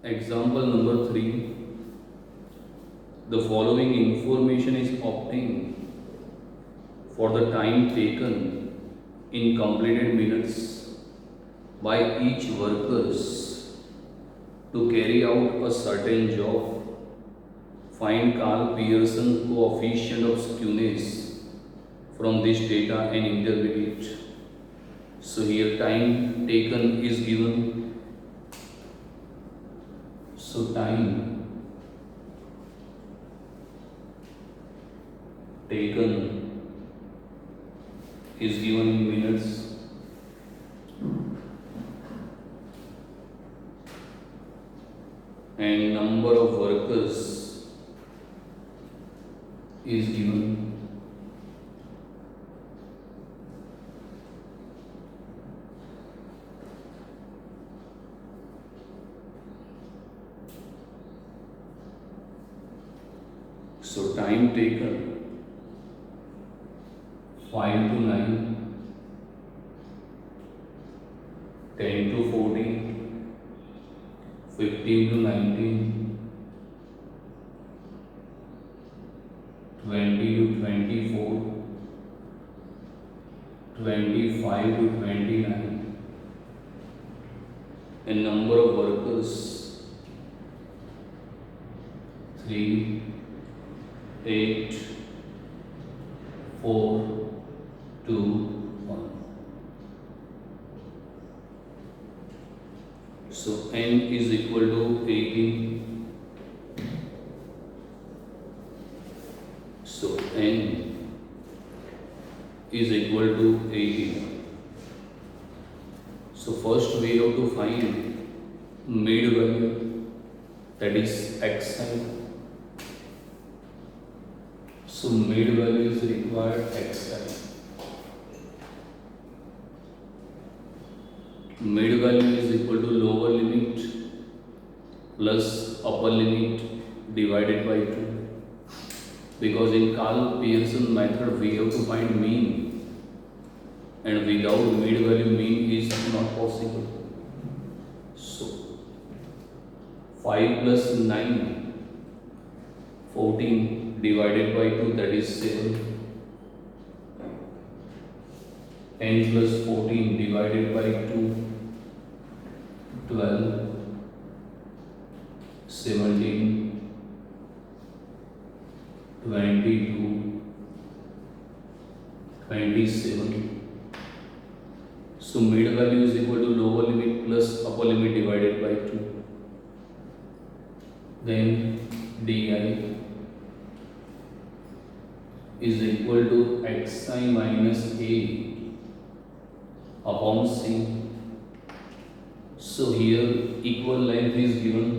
Example number 3. The following information is obtained for the time taken in completed minutes by each workers to carry out a certain job. Find Carl Pearson's coefficient of skewness from this data and interpret it. So here time taken is given. So time taken is given in minutes. And number of workers is given. So time taken 5 to 9, 10 to 14, 15 to 19, 20 to 24, 25 to 29, and number of workers 3, 8, 4, 2, 1. So n is equal to 18. So n is equal to 18. So first we have to find mid value, that is xi. So mid value is required xi. Mid value is equal to lower limit plus upper limit divided by 2. Because in Carl Pearson method we have to find mean, and without mid value mean is not possible. So 5 plus 9, 14 divided by 2, that is 7. 10 plus 14 divided by 2, 12, 17, 22, 27. So mid value is equal to lower limit plus upper limit divided by 2. Then di is equal to xi minus a upon c. So here equal length is given.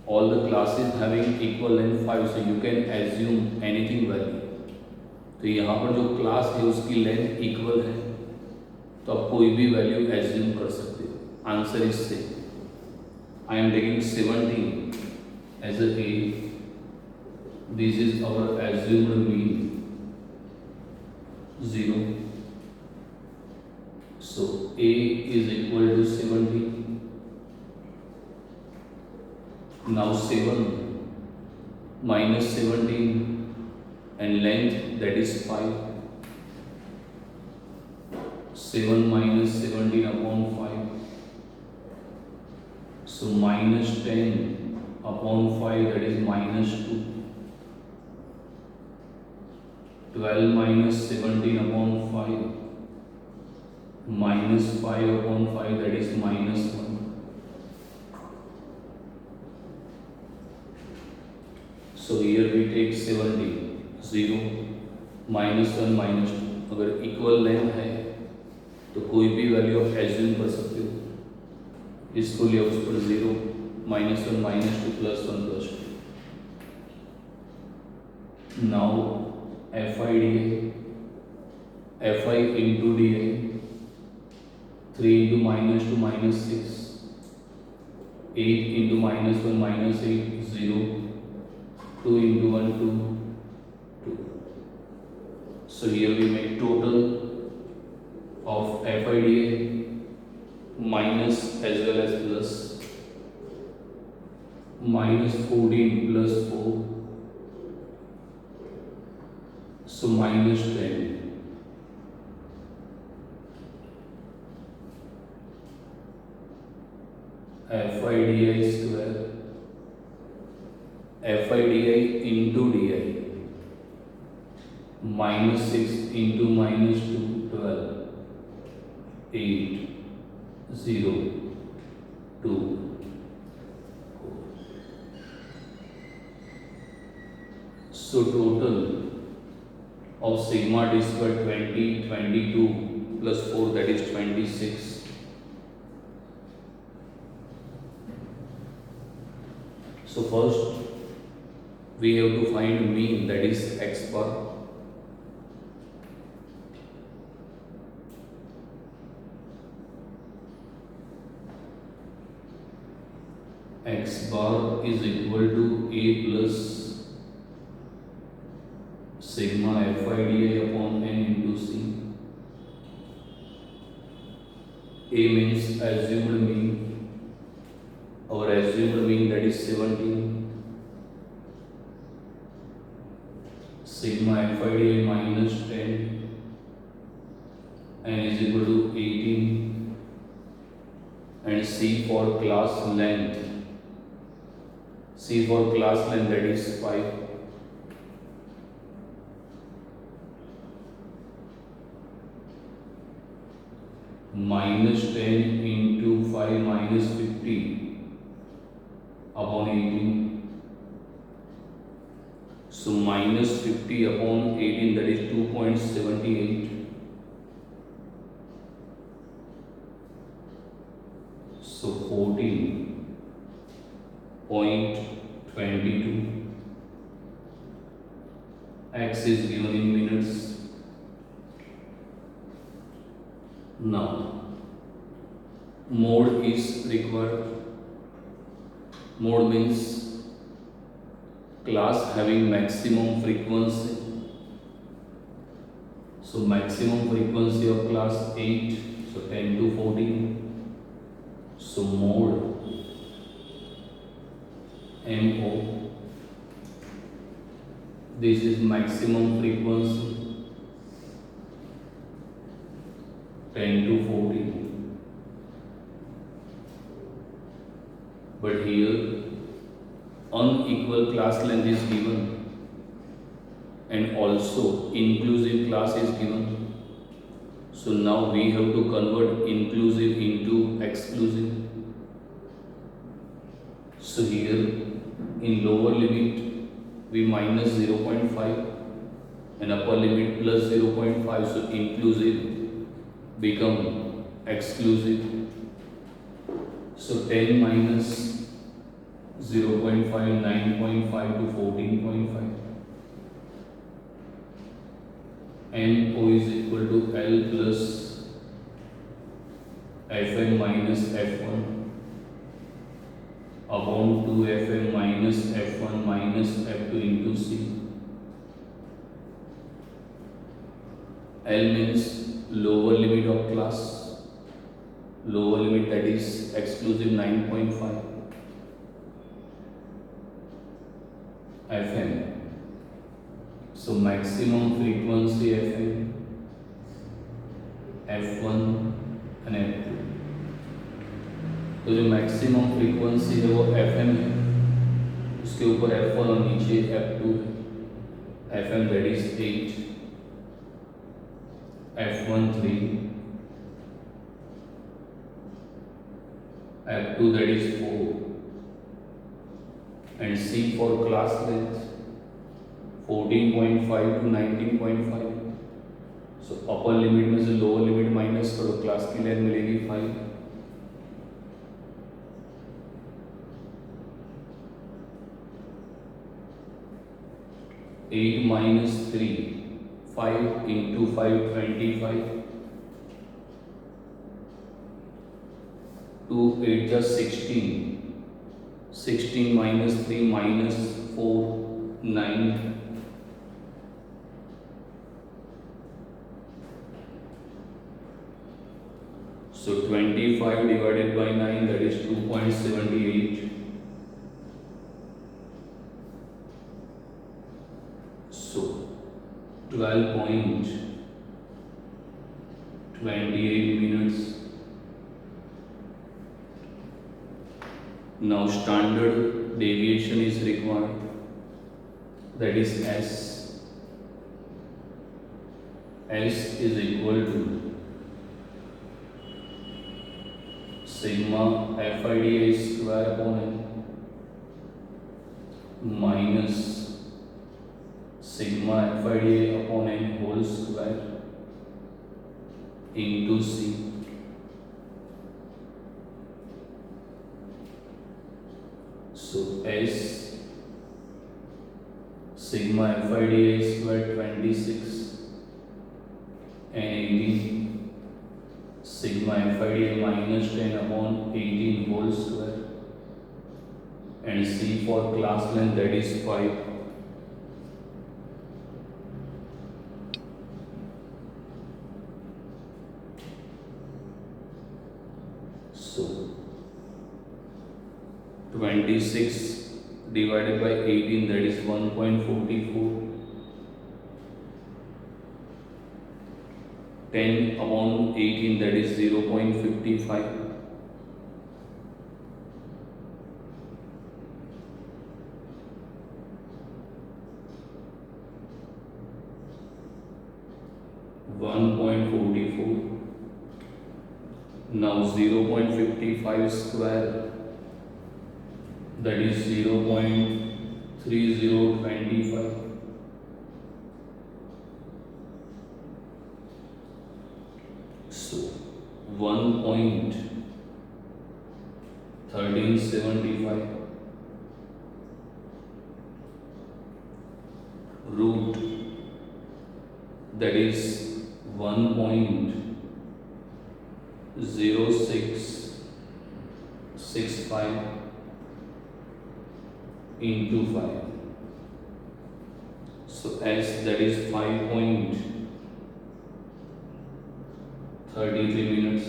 All the classes having equal length 5, so you can assume anything value. तो यहाँ पर जो class है उसकी length equal है, तो आप कोई भी वैल्यू एज्यूम कर सकते हो. Answer is say I am taking 17 as a A. This is our assumed mean 0. So A is equal to 17. Now 7 minus 17 and length, that is 5. 7 minus 17 upon 5. So minus 10 upon 5, that is minus 2. 12 minus 17 upon 5. Minus 5 upon 5, that is minus 1. So here we take 17, 0, minus 1, minus 2. अगर equal length है तो कोई भी value आप assume कर सकते हो. इसको लिया उस पर 0, minus 1, minus 2, plus 1, plus 2. Now fi di, fi into di, 3 into minus 2 minus 6, 8 into minus 1 minus 8, 0, 2 into 1 2, 2. So here we make total of FIDA minus as well as plus. minus 14 plus 4, so minus 10. FI di square, FI di into di, minus 6 into minus 2, 12, 8, 0, 2. So total of sigma d square 20, 22 plus 4, that is 26. So first we have to find mean, that is x bar. X bar is equal to a plus sigma fi di upon n into c. A means assumed mean. Our assumed mean, that is 17. Sigma fi di minus 10, n is equal to 18, and c for class length. C for class length, that is 5. Minus 10 into 5 minus 50 upon 18. So minus 50 upon 18, that is 2.78. So 14.22. X is given in minutes. Now mode is required. Mode means class having maximum frequency. So maximum frequency of class 8, so 10 to 14. So mode MO, this is maximum frequency 10 to 14. But here unequal class length is given and also inclusive class is given. So now we have to convert inclusive into exclusive. So here in lower limit we minus 0.5 and upper limit plus 0.5, so inclusive become exclusive. So 10 minus 0.5, 9.5 to 14.5. NO is equal to L plus Fm minus F1 upon 2 Fm minus F1 minus F2 into C. L means lower limit of class, lower limit, that is exclusive 9.5. Fm, so maximum frequency Fm, F1 and F2. तो जो maximum frequency है वो Fm है, उसके ऊपर F1 और नीचे F2 है. Fm that is 8, F1 3, F2 that is 4, and C for class length 14.5 to 19.5. So upper limit में से lower limit माइनस करो, क्लास की लेंथ मिलेगी 5. Eight minus 3, 5 into 5, 25. 2, 8 just 16. 16 minus 3 minus 4, 9. So 25 divided by 9, that is 2.78. 12.28 minutes. Now standard deviation is required, that is S. S is equal to sigma FIDA square upon N minus sigma FIDA upon N whole square into C. So S sigma FIDA square 26 and 18 sigma FIDA minus 10 upon 18 whole square and C for class length, that is 5. So 26 divided by 18, that is 1.44. 10 upon 18, that is 0.55. Now 0.55 square, that is 0.3025. So 1.1375 root, that is 1.0665 into 5. So S, that is 5.33 minutes.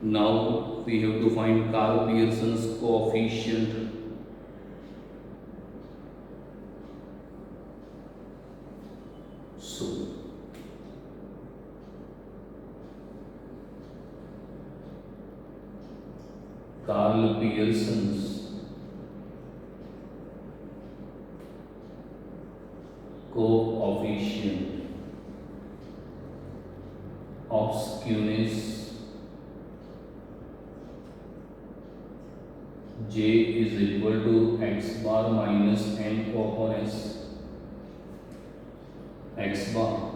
Now we have to find Carl Pearson's coefficient. So Carl Pearson's coefficient of skewness J is equal to x bar minus n upon S. X bar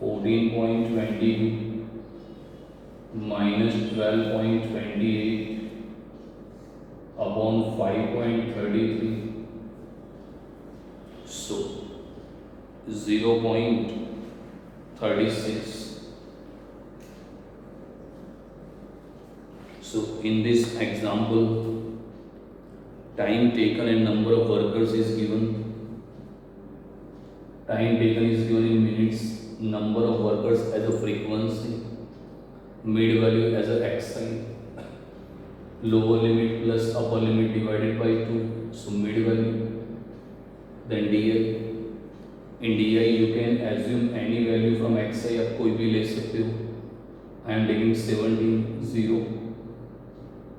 14.22 minus 12.28 upon 5.33. So 0.36. So in this example, time taken and number of workers is given. Time taken is given in minutes, number of workers as a frequency, mid value as a xi, lower limit plus upper limit divided by 2, so mid value, then di. In di you can assume any value from xi, आप कोई भी ले सकते हो. I am taking 17, 0,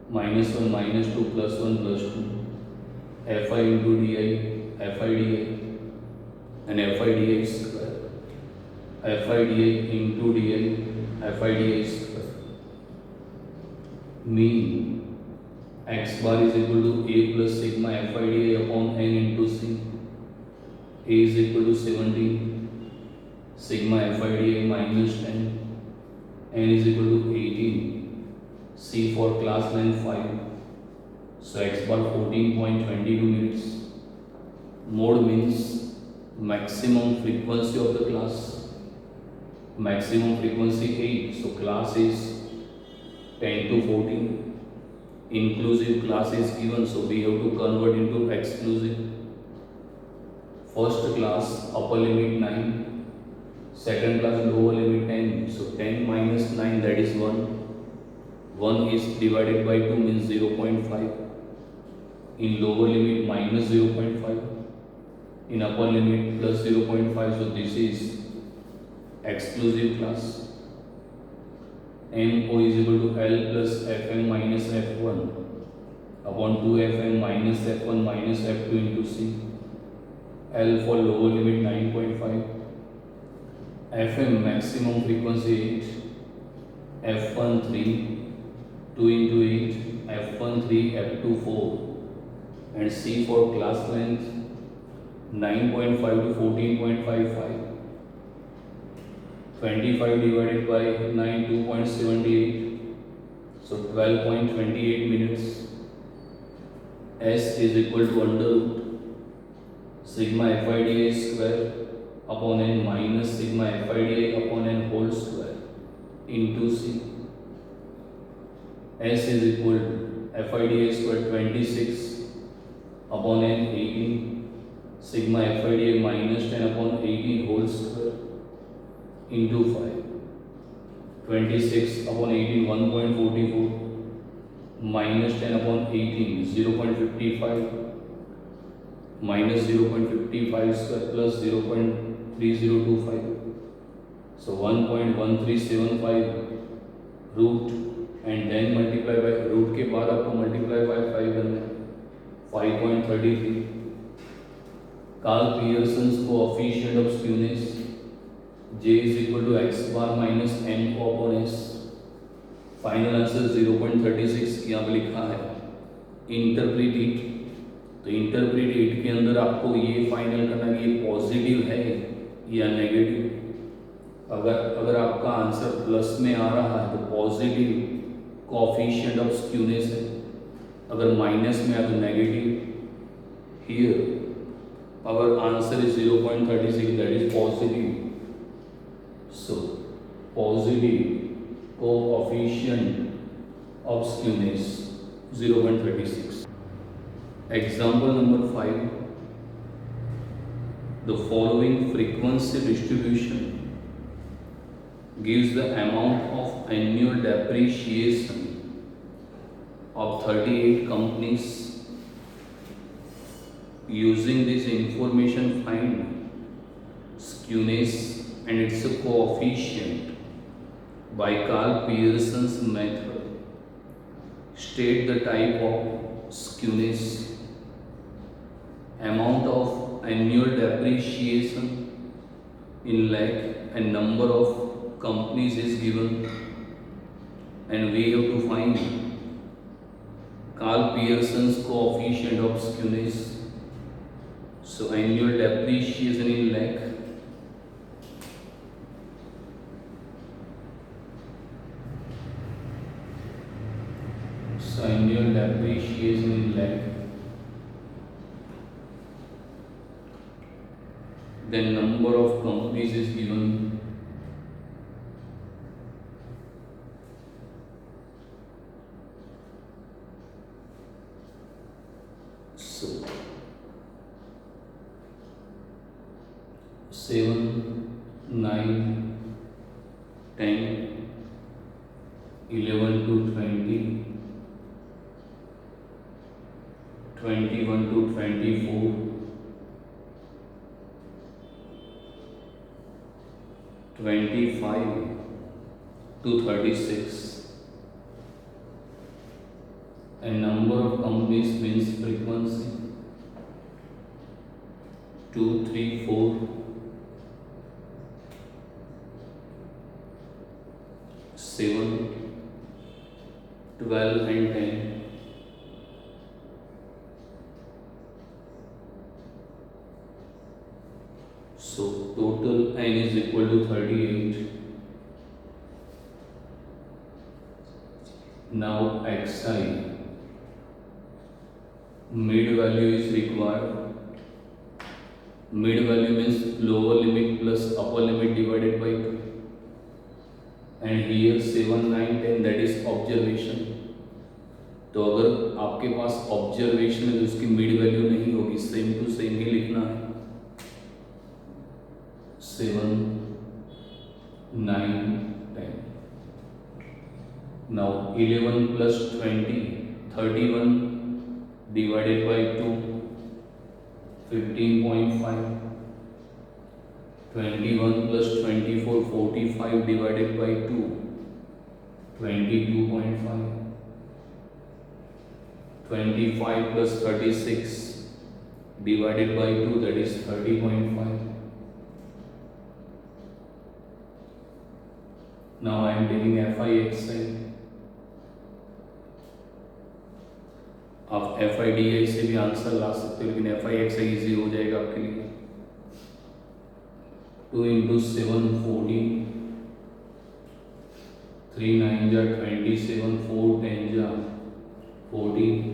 minus 1, minus 2, plus 1, plus 2, fi into di, fi di, and fi di square, fi di into di, fi di square. Mean x bar is equal to a plus sigma fi di upon n into c. A is equal to 17, sigma fi di minus 10, n is equal to 18, c for class length 5, so x bar 14.22 minutes. Mode means maximum frequency of the class, maximum frequency 8, so class is 10 to 14, inclusive class is given, so we have to convert into exclusive. First class upper limit 9, second class lower limit 10, so 10 minus 9, that is 1. 1 is divided by 2 means 0.5. In lower limit minus 0.5, in upper limit plus 0.5, so this is exclusive class. MO is equal to L plus Fm minus F1 upon 2Fm minus F1 minus F2 into C. L for lower limit 9.5. Fm maximum frequency 8. F1 3, 2 into 8, F1 3, F2 4. And C for class length 9.5 to 14.55. 25 divided by 9, 2.78. So 12.28 minutes. S is equal to under root sigma FIDA square upon n minus sigma FIDA upon n whole square into C. S is equal to FIDA square 26 upon n 18 sigma FIDA minus 10 upon 18 whole square into 5. 26 upon 18 1.44 minus 10 upon 18 0.55 minus 0.55 square plus 0.3025. So 1.1375 root and then multiply by root के बाद आपको multiply by 5 करना है 5.33. Carl Pearson's coefficient of skewness J is equal to x bar minus m upon s. Final answer 0.36 यहाँ पे लिखा है. Interpret it, तो इंटरप्रेट इट के अंदर आपको ये फाइनल करना कि ये पॉजिटिव है या नेगेटिव. अगर आपका आंसर प्लस में आ रहा है तो पॉजिटिव कोएफिशिएंट ऑफ स्क्यूनेस है, अगर माइनस में आए तो negative. Here our answer is 0.36, that is positive. So positive coefficient of skewness 0.36. Example number 5. The following frequency distribution gives the amount of annual depreciation of 38 companies. Using this information, find skewness and its a coefficient by Carl Pearson's method. State the type of skewness, amount of annual depreciation in lakh, and number of companies is given, and we have to find Carl Pearson's coefficient of skewness. So annual depreciation in lakh, annual depreciation in lakh, then number of companies is given, so 7, 9, 10, 11 to 20, 21 to 24, 25 to 36, and number of companies means frequency 2, 3, 4, 7, 12 and 10. So total n is equal to 38. Now xi mid value is required. Mid value means lower limit plus upper limit divided by 2. And here 7, 9, 10 that is observation. तो अगर आपके पास observation है तो उसकी mid value नहीं होगी, same to same ही लिखना है. 7, 9, 10. Now 11 plus 20, 31 divided by 2. 15.5. 21 plus 24, 45 divided by 2, 22.5. 25 plus 36 divided by 2, that is 30.5. Now I am taking FIXI. आप FIDI से भी आंसर ला सकते हो, लेकिन FIXI इजी हो जाएगा आपके लिए. 2 into 7, 14. 3 9 जा 27, 4 10 जा 14.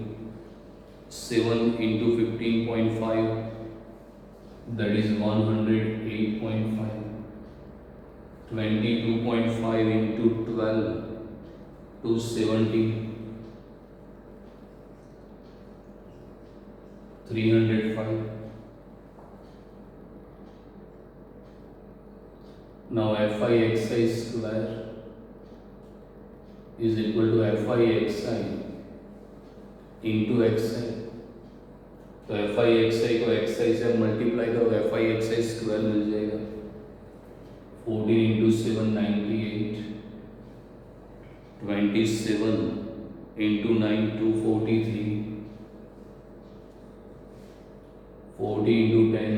7 into 15.5, that is 108.5. 22.5 into 12, 270. 305. Now FIXI square is equal to FIXI into XI. तो FIXI को XI से मल्टीप्लाई करो, FIXI स्क्वायर मिल जाएगा. 14 into 7, 98. 27 into 9, 243. 40 into 10,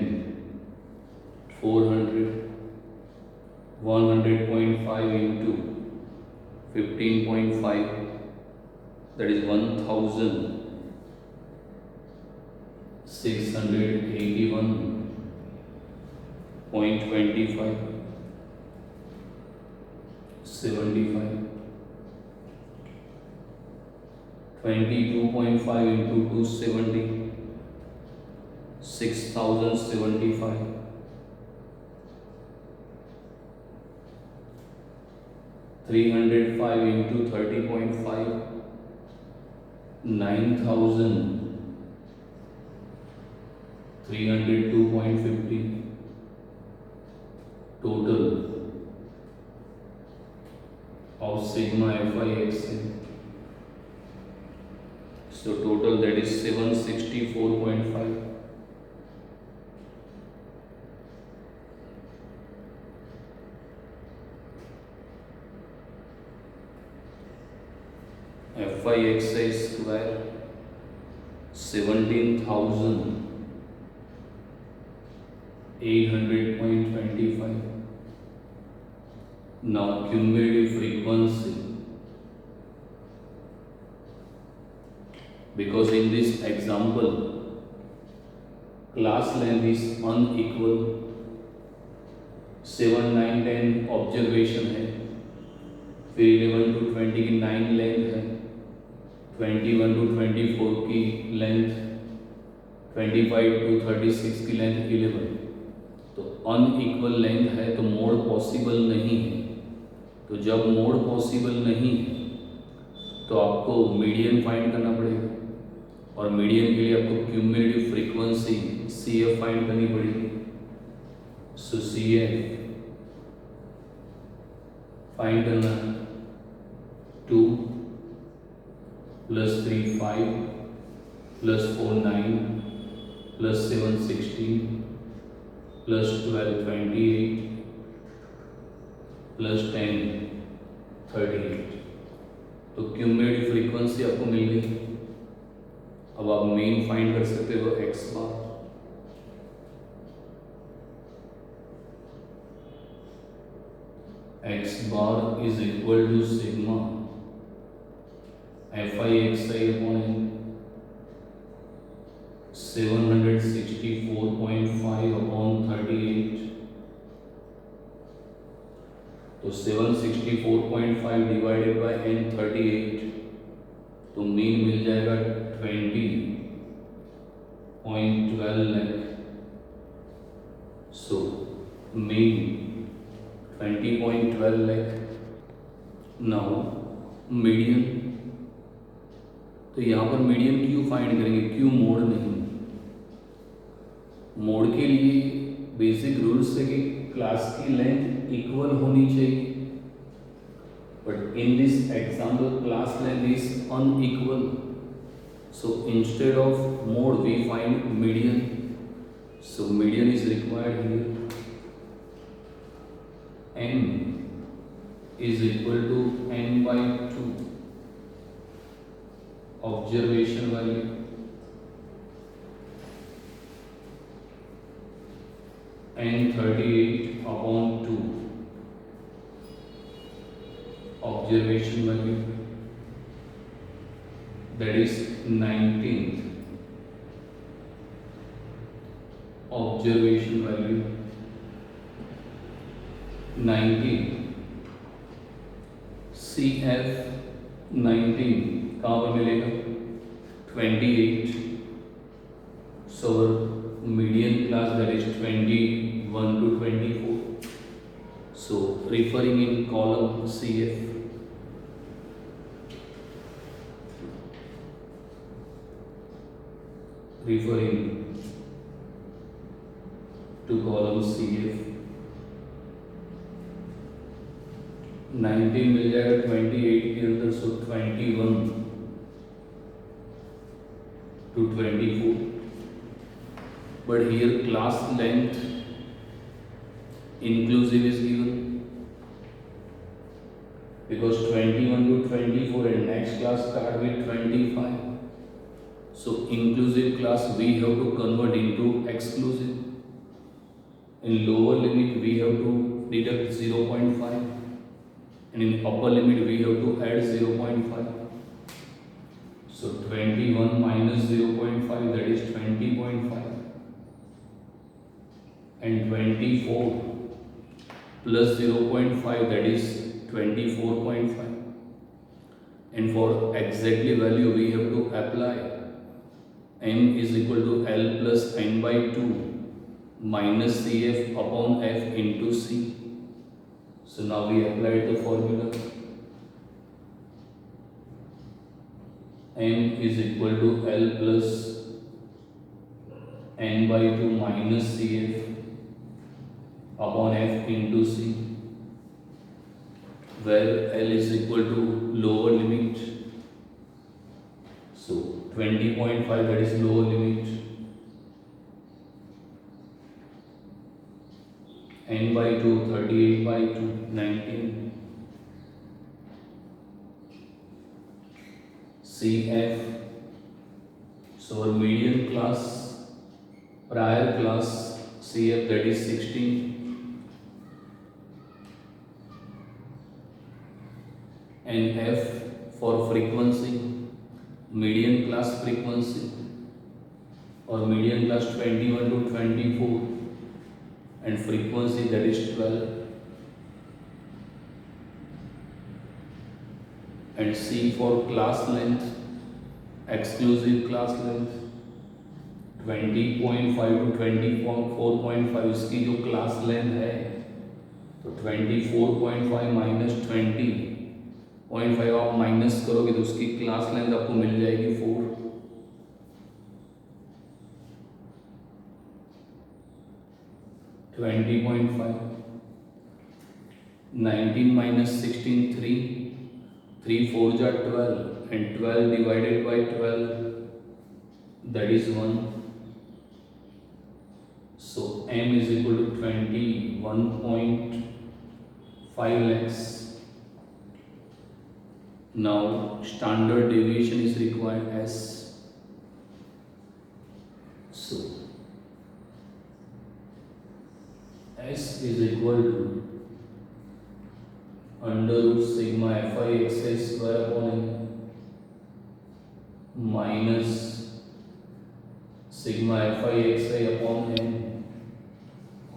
400. 100.5 into 15.5, that is 1681.25. 75. 22.5 into 270, 6075. 305 into 30.5, 9302.50. Total of sigma FIXI. So total, that is 764.5. FIXI square 17,800.25. Now cumulative frequency, because in this example class length is unequal. 7, 9, 10 observation है, फिर 11 to 20 की 9 length है, 21 to 24 की length, 25 to 36 की length 11. तो unequal length है तो mode possible नहीं है. तो जब मोड पॉसिबल नहीं है तो आपको मीडियन फाइंड करना पड़ेगा, और मीडियन के लिए आपको क्यूमुलेटिव फ्रीक्वेंसी CF फाइंड करनी पड़ेगी. सो CF फाइंड करना 2 plus 3 5 plus 4 9 plus 7 16 plus 12 28 plus 10 38. तो क्यूमुलेटिव फ्रीक्वेंसी आपको मिल गई. अब आप मेन फाइंड कर सकते हो x bar. x bar is equal to sigma FIXI upon n. 764.5 upon 38. तो 764.5 डिवाइडेड बाय n 38, तो मीन मिल जाएगा 20.12 lakh. So mean 20.12 lakh. Now median, तो यहाँ पर मीडियन क्यों फाइंड करेंगे, क्यों मोड नहीं. मोड के लिए बेसिक रूल्स है कि क्लास की लेंथ इक्वल होनी चाहिए, but in this example class length is unequal. So instead of mode we find median. So median is required here. N is equal to n by 2 observation value and 38 upon 2 observation value, that is 19th observation value 19 CF 19 कहाँ पर मिलेगा 28. So median class, that is 21 to 24. So referring in column CF, referring to column CF, 19 मिल जाएगा 28 के अंदर. सो 21 to 24. But here class length inclusive is given, because 21 to 24 and next class start with 25. So inclusive class we have to convert into exclusive. In lower limit we have to deduct 0.5 and in upper limit we have to add 0.5. So 21 minus 0.5, that is 20.5, and 24 plus 0.5, that is 24.5. And for exactly value we have to apply m is equal to L plus n by 2 minus CF upon F into C. So now we apply the formula. M is equal to L plus n by 2 minus CF upon F into C, where L is equal to lower limit. So 20.5, that is lower limit, n by 2 38 by 2 19, CF. So our median class, prior class CF, that is 16, and F for frequency, median class frequency or median class 21 to 24 and frequency, that is 12, and C for class length, exclusive class length 20.5 to 24.5. इसकी जो class length है तो 24.5 minus 20.5 आप minus करोगे तो उसकी class length आपको मिल जाएगी 4. 20.5, 19 minus 16 3, 3 4 जा 12, and 12 divided by 12, that is 1. So m is equal to 21.5 lakhs. Now standard deviation is required S. So S is equal to under root sigma fi xi square upon n minus sigma fi xi upon n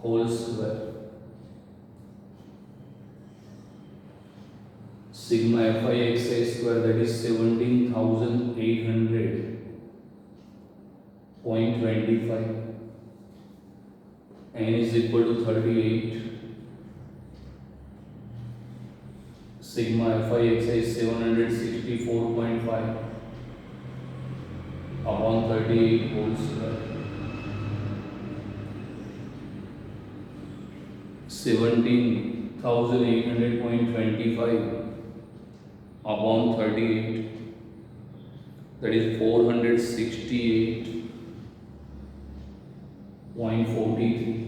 whole square. Sigma fi xi square, that is 17,800.25. N is equal to 38. Sigma fi xi is 764.5 upon 38 whole square. 17,800.25 upon 38, that is 468 0.43,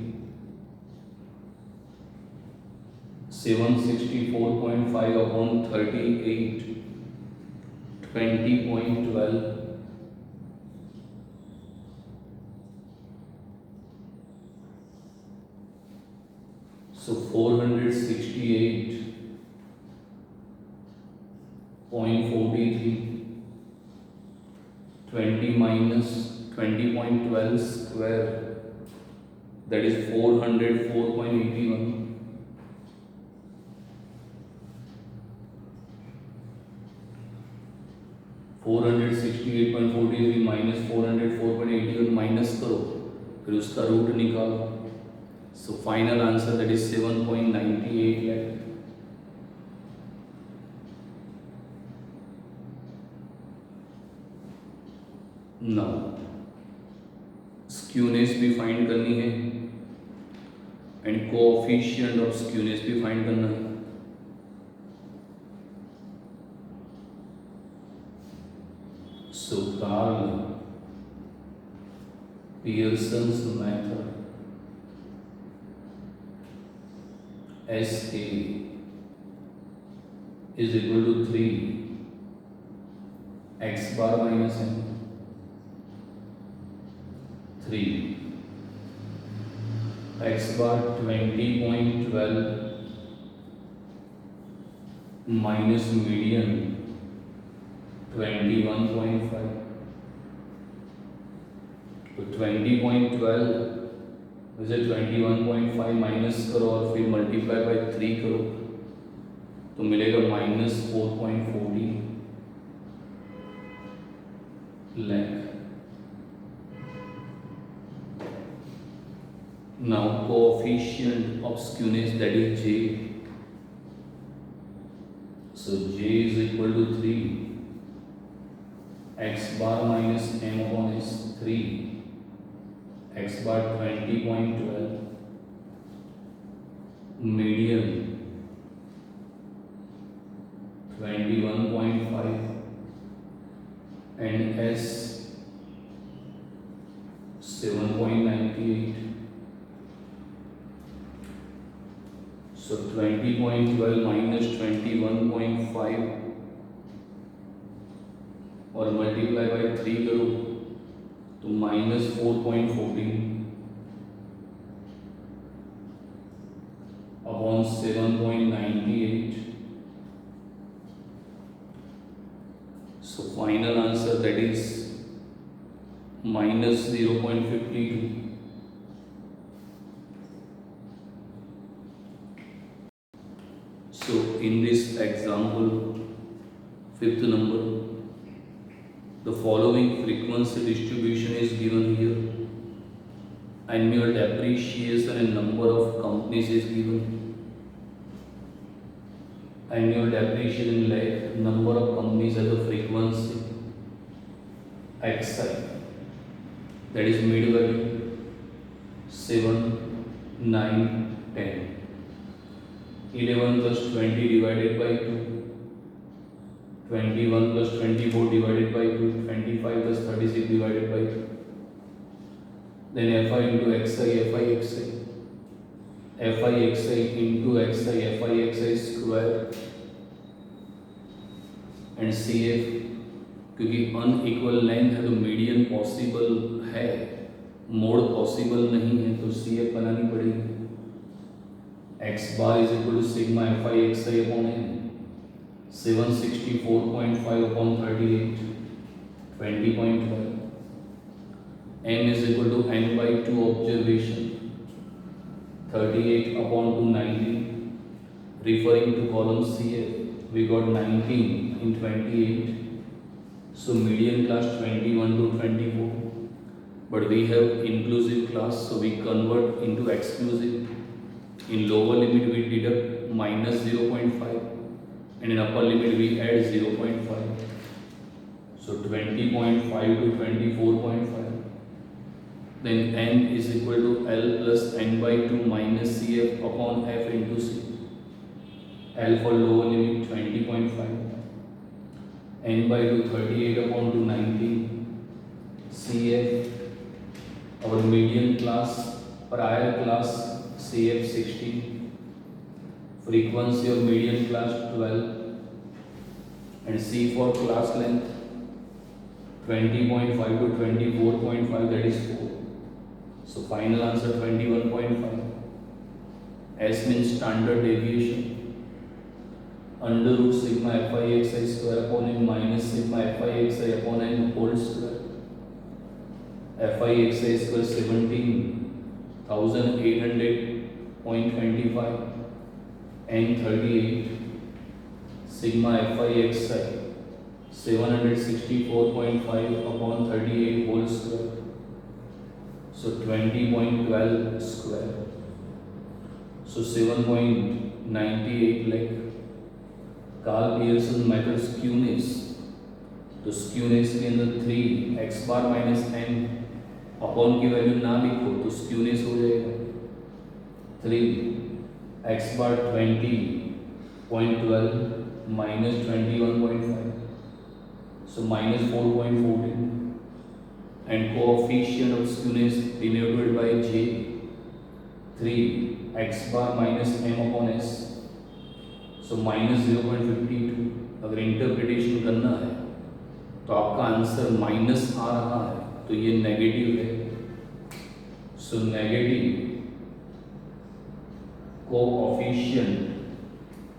764.5 upon 38, 20.12, so 468.43, 20 minus 20.12 square, that is 404.81. 468.43 minus 404.81 minus करो, फिर उसका root निकालो. So final answer, that is 7.98 lakh. Now skewness भी find करनी है and coefficient of skewness भी find करना है. So Carl Pearson's method, SA is equal to 3 x bar minus m, 3 x bar 20.12 minus median 21.5. तो 20.12 इसे 21.5 minus करो और फिर मल्टीप्लाई बाय 3 करो तो मिलेगा minus 4.14 lakh. Now coefficient of skewness, that is J. So J is equal to 3 x bar minus m upon s, 3 x bar 20.12 median 21.5 and s 7.98. So 20.12 minus 21.5 और multiply by 3 करो तो minus 4.14 upon 7.98. So final answer, that is minus 0.52. So in this example, fifth number, the following frequency distribution is given here. Annual depreciation and number of companies is given. Annual depreciation in lakh, number of companies as a frequency xi, that is mid value 7, 9, 10. 11 plus 20 divided by 2, 21 plus 24 divided by 2, 25 plus 36 divided by 2. Then fi into xi, fi xi, fi xi into xi, fi xi square and cf, क्योंकि unequal length है तो median possible है, mode possible नहीं है, तो cf बनानी पड़ेगी. x bar is equal to sigma fi xi upon n, 764.5 upon 38, 20.12. m is equal to n by 2 observation, 38 upon 290. Referring to column CF, we got 19 in 28. So median class 21 to 24. But we have inclusive class, so we convert into exclusive. In lower limit we deduct minus 0.5 and in upper limit we add 0.5. So 20.5 to 24.5. Then n is equal to L plus n by 2 minus CF upon F into C. L for lower limit 20.5. N by 2 38 upon 2 19. CF Our median class, prior class CF16, frequency of median class 12, and C for class length 20.5 to 24.5, that is 4. So final answer 21.5. S means standard deviation. Under root sigma fi xi square upon n minus sigma fi xi upon n whole square. Fi xi square 17,800.25 n 38. Sigma fi xi 764.5 upon 38 whole square. So 20.12 square. So 7.98 lakh. Karl Pearson method skewness, तो skewness के अंदर 3 x bar minus n upon की value ना लिखो तो skewness हो जाएगा 3 x bar 20.12 minus 21.5, so minus 4.14, and coefficient of skewness denoted by j 3 x bar minus m upon s, so minus 0.52. अगर इंटरप्रिटेशन करना है तो आपका आंसर माइनस आ रहा है तो ये नेगेटिव है, so negative coefficient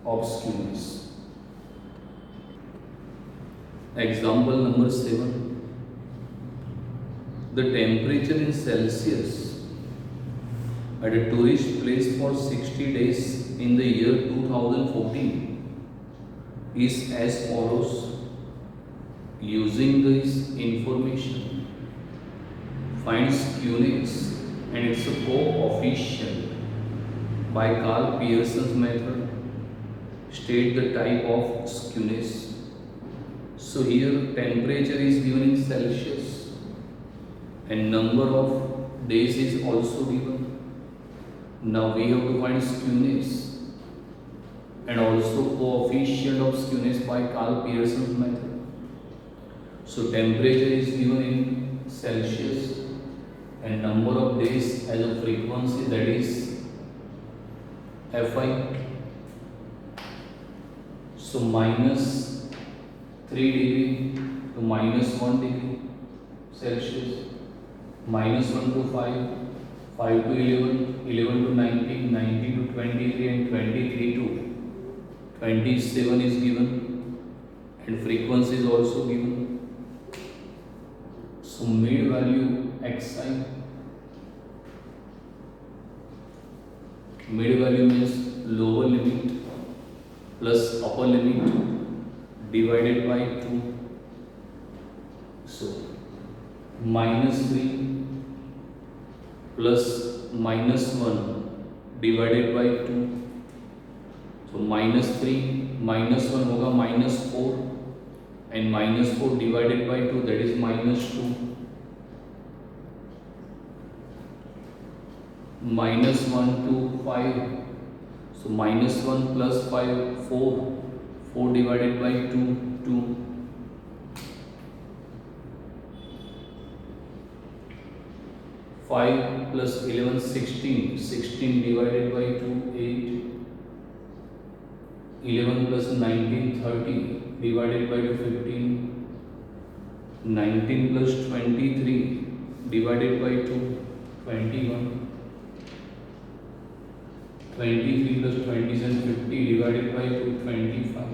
of skewness. Example number 7. The temperature in Celsius at a tourist place for 60 days in the year 2014 is as follows. Using this information, find skewness and its coefficient by Carl Pearson's method. State the type of skewness. So here temperature is given in Celsius and number of days is also given. Now we have to find skewness and also coefficient of skewness by Carl Pearson's method. So temperature is given in Celsius and number of days as a frequency, that is Fi. So minus 3 degree to minus 1 degree Celsius, minus 1 to 5, 5 to 11, 11 to 19, 19 to 23, and 23 to 27 is given, and frequency is also given. So mid value xi, mid value means lower limit plus upper limit divided by 2. So minus 3 plus minus 1 divided by 2. So minus 3 minus 1 होगा minus 4 and minus 4 divided by 2, that is minus 2. Minus 1 to 5, so minus 1 plus 5, 4. 4 divided by 2, 2. 5 plus 11, 16. 16 divided by 2, 8. 11 plus 19, 30. Divided by 2, 15. 19 plus 23. Divided by 2, 21. 23 plus 27, 50. Divided by 2, 25.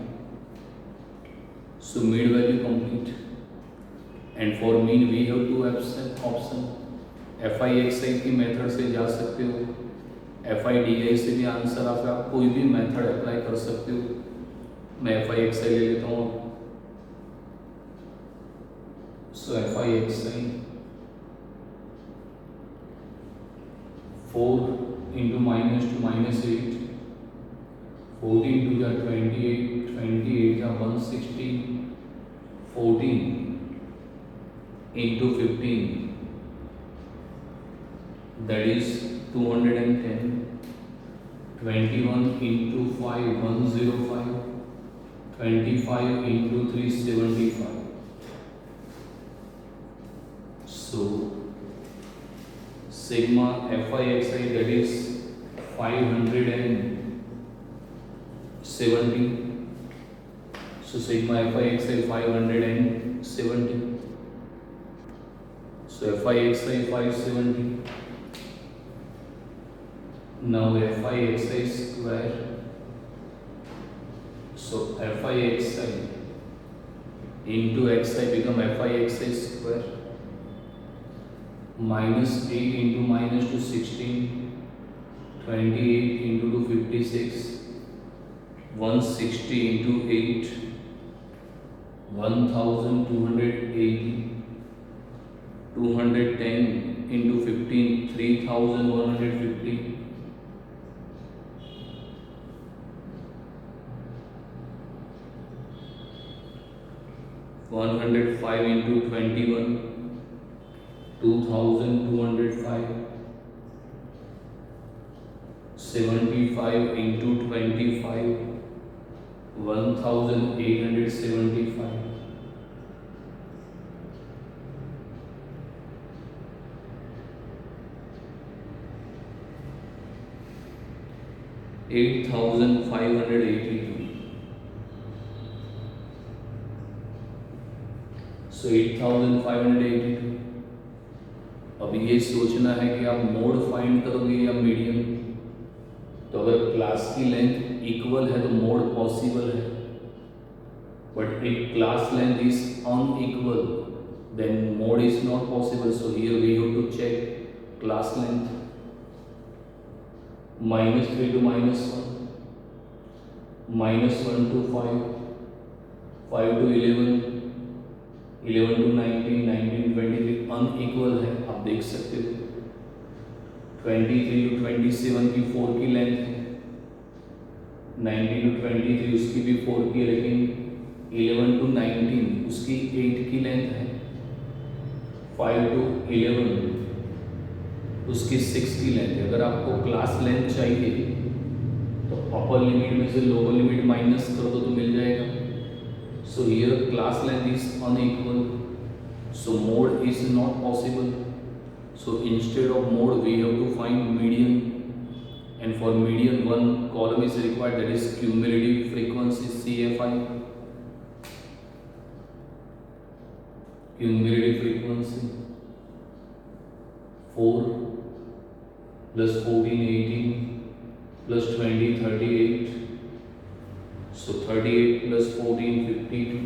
So mid value complete, and for mean we have two option. fi xi की method से जा सकते हो, fi di से भी answer आता है, आप कोई भी मेथड अप्लाई कर सकते हो. मैं fi xi ले लेता हूँ. सो fi xi 4 into minus 2 minus 8, 14 to the 28, 28 का 160, 14 into 15, that is 210, 21 into 5, 105, 25 into 3, 75. So sigma fi xi, that is 570. So sigma fi xi 570. So fi xi 570. Now fi xi square. So fi xi into xi become fi xi square, minus 8 into minus 2 16, 28 into 2 56, 160 into 8 1280, 210 into 15 3150, 105 into 21 2205, 75 into 25 1875, 8582. So 8582. अब ये सोचना है कि आप mode find करोगे या median. तो अगर क्लास की लेंथ इक्वल है तो मोड पॉसिबल है, but if class length is unequal then mode is not possible. So here we have to check class length. -3 to -1, -1 to 5, 5 to 11, 11 to 19, 19 to 23 unequal है, आप देख सकते हो। 23 to 27 की 4 की लेंथ है, 19 to 23 उसकी भी 4 की है, लेकिन 11 to 19 उसकी 8 की लेंथ है, 5 to 11 उसकी 6 की लेंथ है। अगर आपको क्लास लेंथ चाहिए तो अपर लिमिट में से लोअर लिमिट माइनस कर दो तो मिल जाएगा। So here class length is unequal, so mode is not possible. So instead of mode we have to find median, and for median one column is required, that is cumulative frequency CFI. Cumulative frequency 4 plus 14 18 plus 20 38. So 38 plus 14 52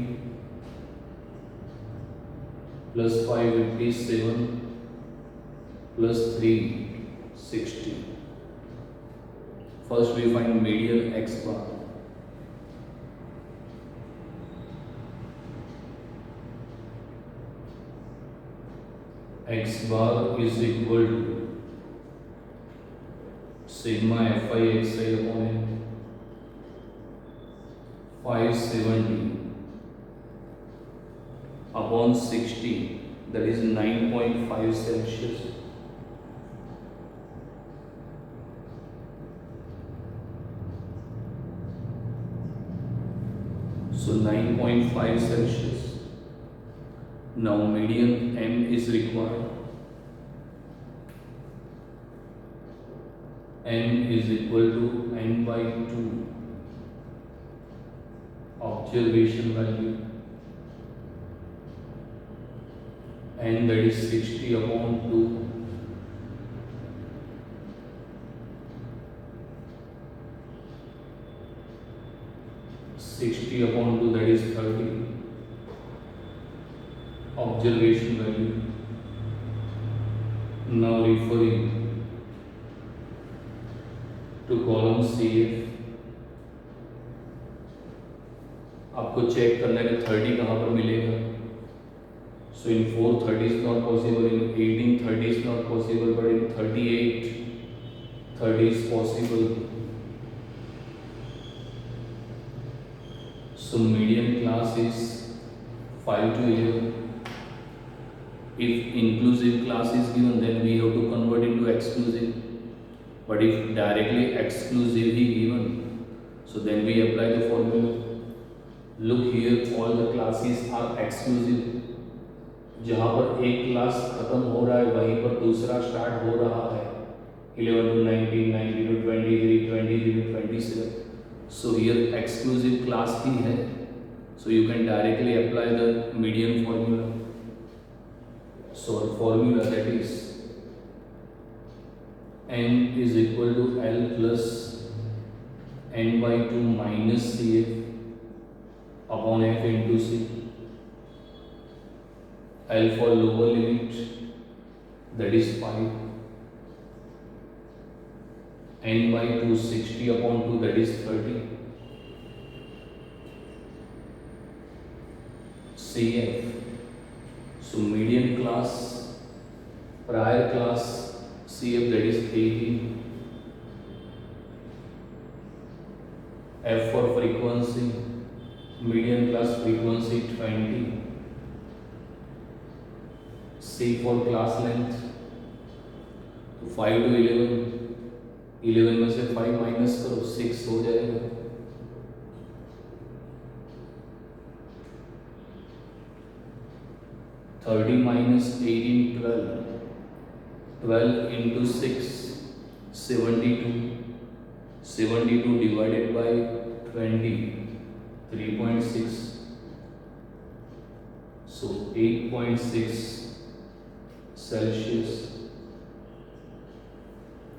plus 5 57 plus 3 60. First we find median x bar. X bar is equal to sigma fi xi upon n, 570 upon 60, that is 9.5 Celsius. So 9.5 Celsius. Now median m is required. M is equal to n by 2 observation value, and that is 60 upon 2, that is 30 observation value. Now referring to column CF, आपको check करना है कि 30 कहाँ पर मिलेगा। सो इन 4 30 is not possible, in 18 30 is not possible, but in 38 30 is possible. So median class is 5 to 11. If inclusive class is given, then we have to convert into exclusive. But if directly exclusively given, so then we apply the formula. Look here, all the classes are exclusive. जहाँ पर एक class खत्म हो रहा है वहीं पर दूसरा स्टार्ट हो रहा है 11 to 19, 19 to 23, 23 to 27. So here exclusive class ही है, so you can directly apply the median formula. So our formula, that is n is equal to L plus n by 2 minus Cf upon f into C. L for lower limit, that is 5, n by 2 60 upon 2, that is 30, Cf. So median class, prior class Cf, that is 18, F for frequency, median class frequency 20, C for class length, तो 5 to 11, 11 में से 5 minus करो 6 हो जाएगा, 30 minus 18, 12, 12 into 6, 72, 72 divided by 20, 3.6, so 8.6 Celsius.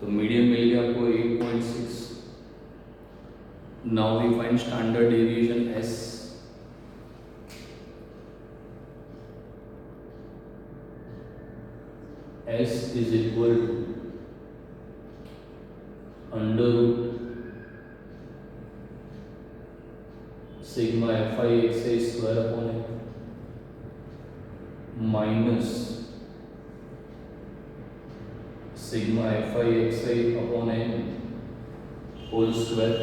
तो medium मिल गया आपको 8.6. Now we find standard deviation S. S is equal to under root sigma fi xi square upon n minus sigma fi xi upon n whole square.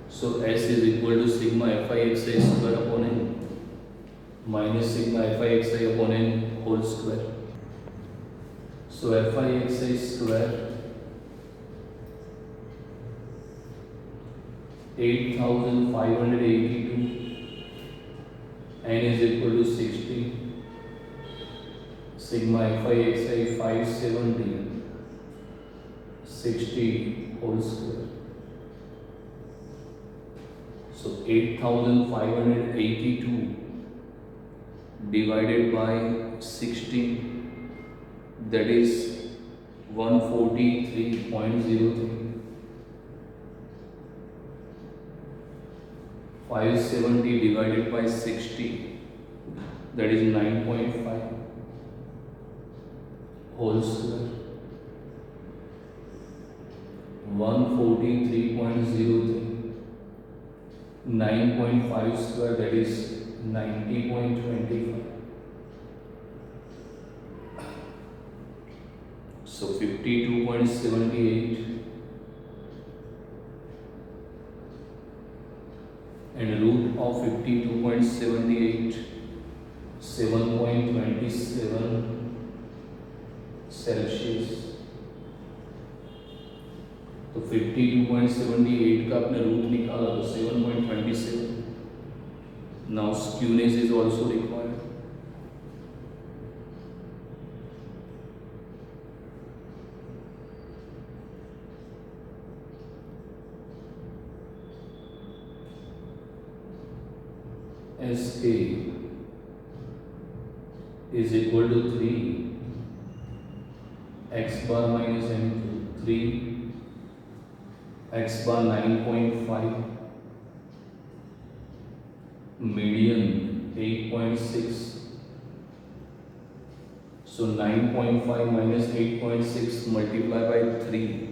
So S is equal to sigma fi xi square upon n minus sigma fi xi upon n whole square. So fi xi square 8582, n is equal to 60, sigma fi xi 570, 60 whole square. So 8582 divided by 60, that is 143.03. 570 divided by 60, that is 9.5 whole square. 143.03, 9.5 square, that is 90.25. So 52.78 and root of 52.78, 7.27 Celsius. तो 52.78 का आपने root निकाला तो 7.27. Now skewness is also required. Sk is equal to 3 x bar minus m2, 3 x bar 9.5, median 8.6. So 9.5 minus 8.6 multiplied by 3,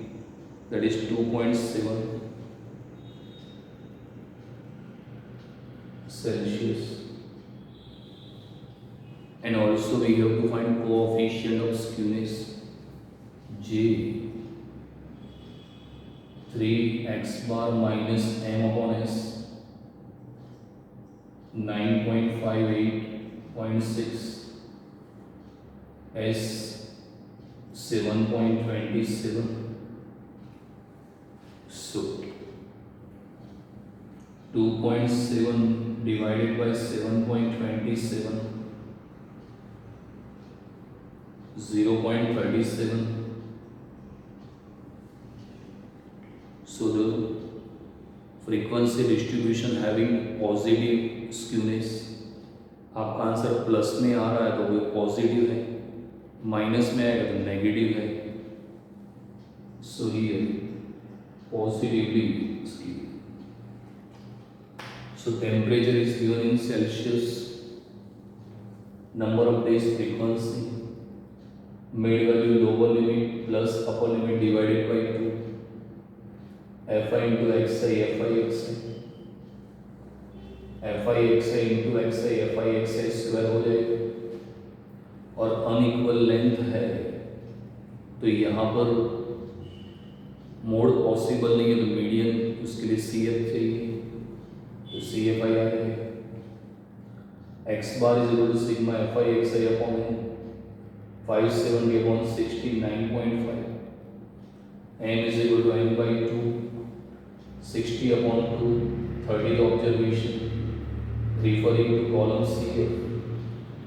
that is 2.7 Celsius. And also we have to find coefficient of skewness, J. 3x bar minus m upon s, 9.58.6, s 7.27. So 2.7 divided by 7.27, 0.37. So the frequency distribution having positive skewness, आपका answer plus में आ रहा है तो वो positive है, minus में आएगा तो नेगेटिव है. So here positively skewed. So temperature is given in Celsius, number of days frequency, mid value lower limit plus upper limit divided by 2, fi into xi, fi xi, fi xi into xi, fi xi square हो जाएगा. और unequal length है तो यहाँ पर mode possible नहीं है तो मीडियन, उसके लिए सी एफ चाहिए तो सी एफ आई आ जाएगा. X bar is equal to sigma F I X I upon 570 upon 69.5, M is equal to M by 2, 60 upon 2, 30 observation referring to column C F,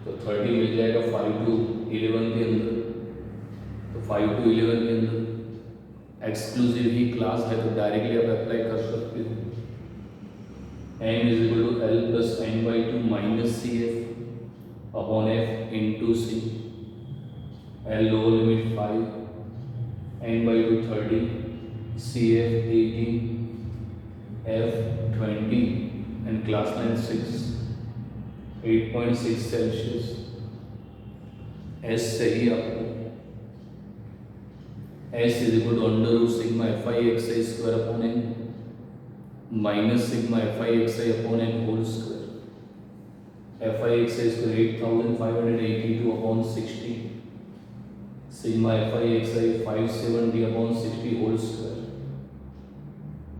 तो 30 मिल जाएगा 5 to 11 के अंदर. तो 5 to 11 के अंदर एक्सक्लूसिव ही class है तो डायरेक्टली आप अप्लाई कर सकते हो. M is equal to L plus N by 2 minus C F upon F into C. L lower limit 5, N by 2 30, C F 18, F 20 and class length 6, 8.6 Celsius. S सही आपको S is equal to under root sigma fi xi square upon n minus sigma fi xi upon n whole square. Fi xi square 8582 upon 60. Sigma fi xi 570 upon 60 whole square.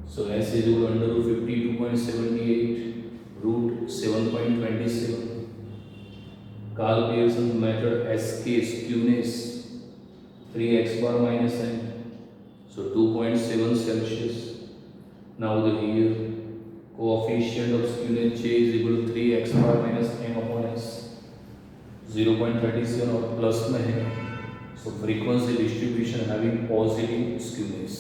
So S is equal to under root 52.78 root 7.27. Carl Pearson's method SK skewness 3x bar minus n, so 2.7 Celsius. Now the here coefficient of skewness J is equal to 3x bar minus m upon s, 0.37 और plus में है. So frequency distribution having positive skewness.